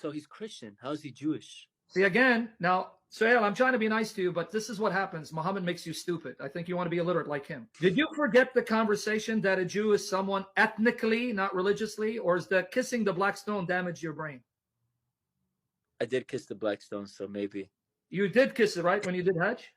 So he's Christian. How is he Jewish? See, again, now, Suhail, I'm trying to be nice to you, but this is what happens. Muhammad makes you stupid. I think you want to be illiterate like him. Did you forget the conversation that a Jew is someone ethnically, not religiously, or is that kissing the black stone damage your brain? I did kiss the black stone, so maybe. You did kiss it, right, when you did Hajj?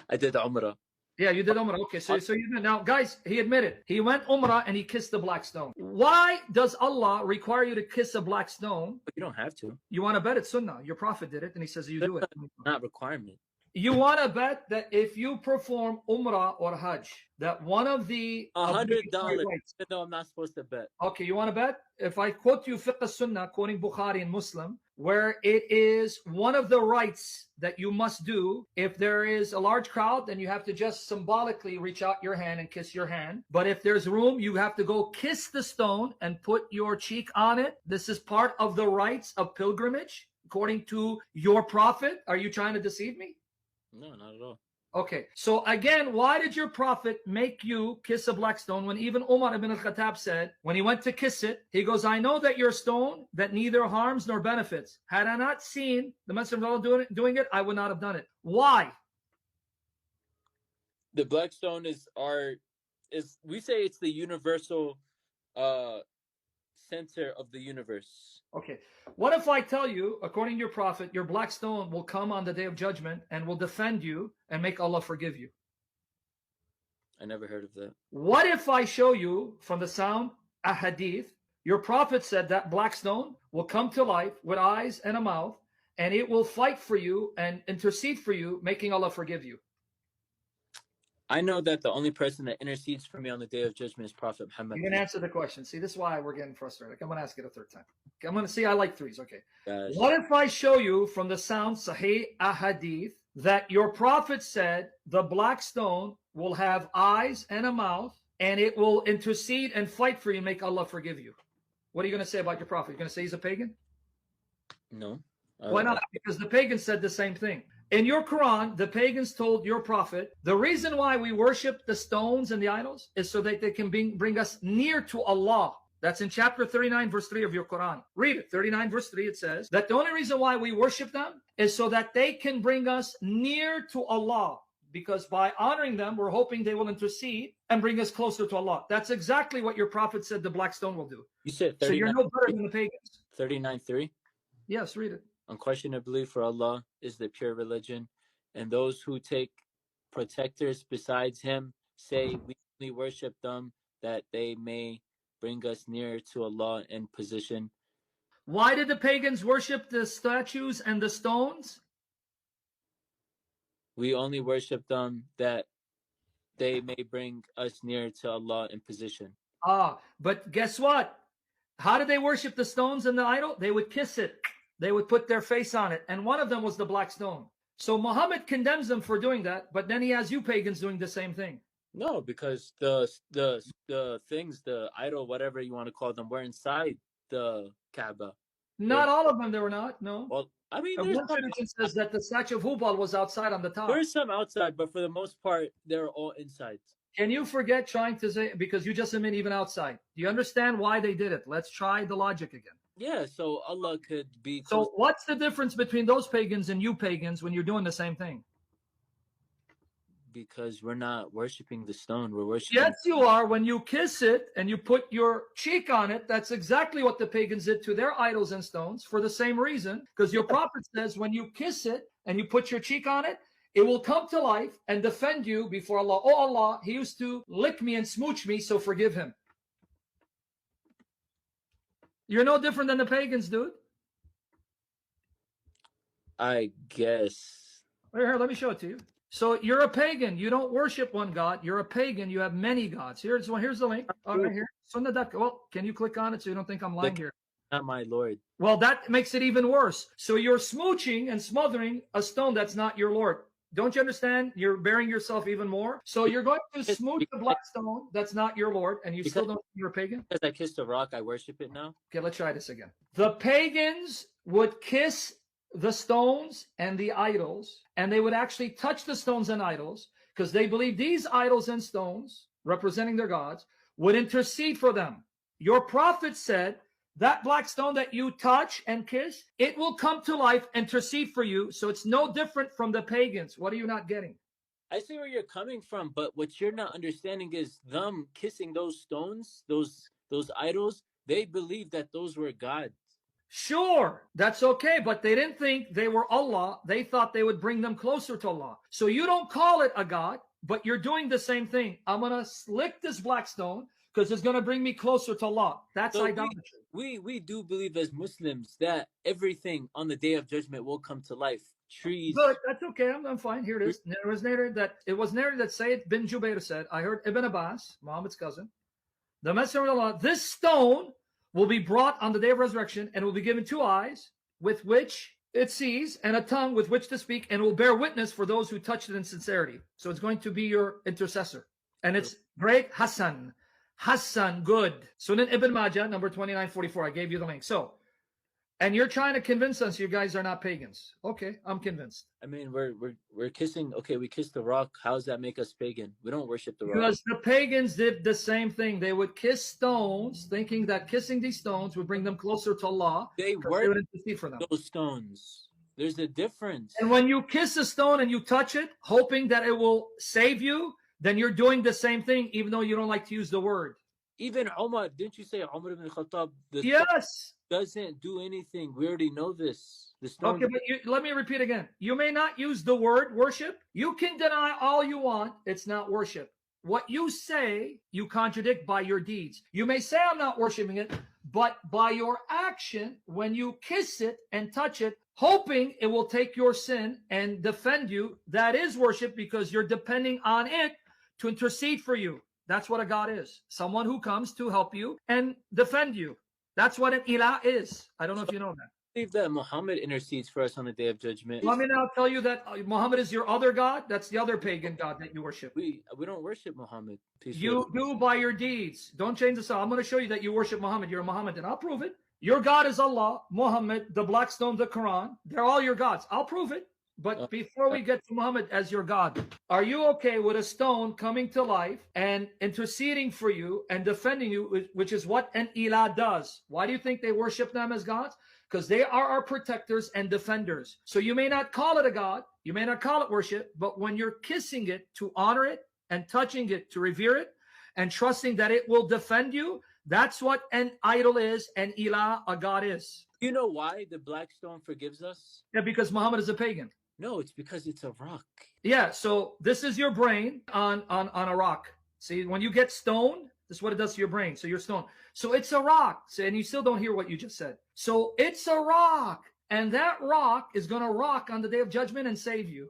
I did Umrah. Yeah, you did Umrah. Okay, so you did. Now, guys, he admitted. He went Umrah and he kissed the black stone. Why does Allah require you to kiss a black stone? But you don't have to. You want to bet it's Sunnah. Your Prophet did it, and he says you do it. Not requirement. You want to bet that if you perform Umrah or Hajj, that one of the $100, even though I'm not supposed to bet. Okay, you want to bet? If I quote you Fiqh Sunnah, quoting Bukhari and Muslim, where it is one of the rights that you must do. If there is a large crowd, then you have to just symbolically reach out your hand and kiss your hand. But if there's room, you have to go kiss the stone and put your cheek on it. This is part of the rites of pilgrimage, according to your Prophet. Are you trying to deceive me? No, not at all. Okay, so again, why did your Prophet make you kiss a black stone when even Umar ibn al-Khattab said, when he went to kiss it, he goes, I know that your stone that neither harms nor benefits. Had I not seen the Messenger of Allah doing it, I would not have done it. Why? The black stone is we say it's the universal center of the universe. Okay. What if I tell you, according to your Prophet, your black stone will come on the day of judgment and will defend you and make Allah forgive you? I never heard of that. What if I show you from the sound a hadith? Your Prophet said that black stone will come to life with eyes and a mouth, and it will fight for you and intercede for you, making Allah forgive you. I know that the only person that intercedes for me on the day of judgment is Prophet Muhammad. You can answer the question. See, this is why we're getting frustrated. I'm going to ask it a third time. I'm going to see. I like threes. Okay. Gosh. What if I show you from the sound Sahih Ahadith that your Prophet said the black stone will have eyes and a mouth, and it will intercede and fight for you and make Allah forgive you? What are you going to say about your Prophet? You're going to say he's a pagan? No. Why not? Because the pagans said the same thing. In your Quran, the pagans told your Prophet, the reason why we worship the stones and the idols is so that they can bring us near to Allah. That's in chapter 39, verse 3 of your Quran. Read it. 39, verse 3, it says that the only reason why we worship them is so that they can bring us near to Allah. Because by honoring them, we're hoping they will intercede and bring us closer to Allah. That's exactly what your Prophet said the black stone will do. You said 39, so you're no better than the pagans. 39:3? Yes, read it. Unquestionably, for Allah is the pure religion, and those who take protectors besides Him say we only worship them that they may bring us nearer to Allah in position. Why did the pagans worship the statues and the stones? We only worship them that they may bring us nearer to Allah in position. But guess what? How did they worship the stones and the idol? They would kiss it. They would put their face on it. And one of them was the black stone. So Muhammad condemns them for doing that, but then he has you pagans doing the same thing. No, because the things, the idol, whatever you want to call them, were inside the Kaaba. Not all of them, they were not, no. Well, I mean, one tradition says that the statue of Hubal was outside on the top. There's some outside, but for the most part, they're all inside. Can you forget trying to say, because you just meant even outside. Do you understand why they did it? Let's try the logic again. Yeah, so Allah could be... So what's the difference between those pagans and you pagans when you're doing the same thing? Because we're not worshiping the stone, we're worshiping... Yes, you are. When you kiss it and you put your cheek on it, that's exactly what the pagans did to their idols and stones for the same reason. Because your Prophet says when you kiss it and you put your cheek on it, it will come to life and defend you before Allah. Oh Allah, he used to lick me and smooch me, so forgive him. You're no different than the pagans, dude. I guess. Here, let me show it to you. So you're a pagan. You don't worship one God. You're a pagan. You have many gods. Here's the link. Right here. Well, can you click on it so you don't think I'm lying here? Not my Lord. Well, that makes it even worse. So you're smooching and smothering a stone that's not your Lord. Don't you understand? You're burying yourself even more. So you're going to smooch the black stone that's not your Lord, and you still don't think you're a pagan? Because I kissed a rock, I worship it now? Okay, let's try this again. The pagans would kiss the stones and the idols, and they would actually touch the stones and idols because they believe these idols and stones, representing their gods, would intercede for them. Your Prophet said that black stone that you touch and kiss, it will come to life, intercede for you. So it's no different from the pagans. What are you not getting? I see where you're coming from, but what you're not understanding is them kissing those stones, those idols. They believe that those were gods. Sure, that's okay, but they didn't think they were Allah. They thought they would bring them closer to Allah. So you don't call it a god, but you're doing the same thing. I'm going to lick this black stone because it's going to bring me closer to Allah. That's So idolatry. we do believe as Muslims that everything on the day of judgment will come to life. Trees. Good, that's okay. I'm fine. Here it is. It was narrated that Sayyid bin Jubair said, I heard Ibn Abbas, Muhammad's cousin, the Messenger of Allah, this stone will be brought on the day of resurrection and will be given 2 eyes with which it sees and a tongue with which to speak, and will bear witness for those who touched it in sincerity. So it's going to be your intercessor. And it's great Hassan. Hassan, good. Sunan Ibn Majah, number 2944. I gave you the link. So, and you're trying to convince us you guys are not pagans. Okay, I'm convinced. I mean, we're kissing. Okay, we kiss the rock. How does that make us pagan? We don't worship the rock. Because the pagans did the same thing. They would kiss stones, thinking that kissing these stones would bring them closer to Allah. They would worship intercede for them. those stones. There's a difference. And when you kiss a stone and you touch it, hoping that it will save you, then you're doing the same thing, even though you don't like to use the word. Even Umar, didn't you say Umar ibn Khattab? Yes. Doesn't do anything. We already know this. The stone. Okay, but let me repeat again. You may not use the word worship. You can deny all you want. It's not worship. What you say, you contradict by your deeds. You may say, I'm not worshiping it, but by your action, when you kiss it and touch it, hoping it will take your sin and defend you, that is worship, because you're depending on it to intercede for you. That's what a God is. Someone who comes to help you and defend you. That's what an ilah is. I don't know if you know that. I believe that Muhammad intercedes for us on the day of judgment. Let me now tell you that Muhammad is your other God. That's the other pagan God that you worship. We don't worship Muhammad. You do by your deeds. Don't change this out. I'm going to show you that you worship Muhammad. You're a Mohammedan. I'll prove it. Your God is Allah, Muhammad, the black stone, the Quran. They're all your gods. I'll prove it. But before we get to Muhammad as your God, are you okay with a stone coming to life and interceding for you and defending you, which is what an ilah does? Why do you think they worship them as gods? Because they are our protectors and defenders. So you may not call it a god, you may not call it worship, but when you're kissing it to honor it and touching it to revere it and trusting that it will defend you, that's what an idol is, an ilah, a god is. You know why the black stone forgives us? Yeah, because Muhammad is a pagan. No, it's because it's a rock. Yeah, so this is your brain on a rock. See, when you get stoned, this is what it does to your brain. So you're stoned. So it's a rock. So, and you still don't hear what you just said. So it's a rock. And that rock is going to rock on the day of judgment and save you.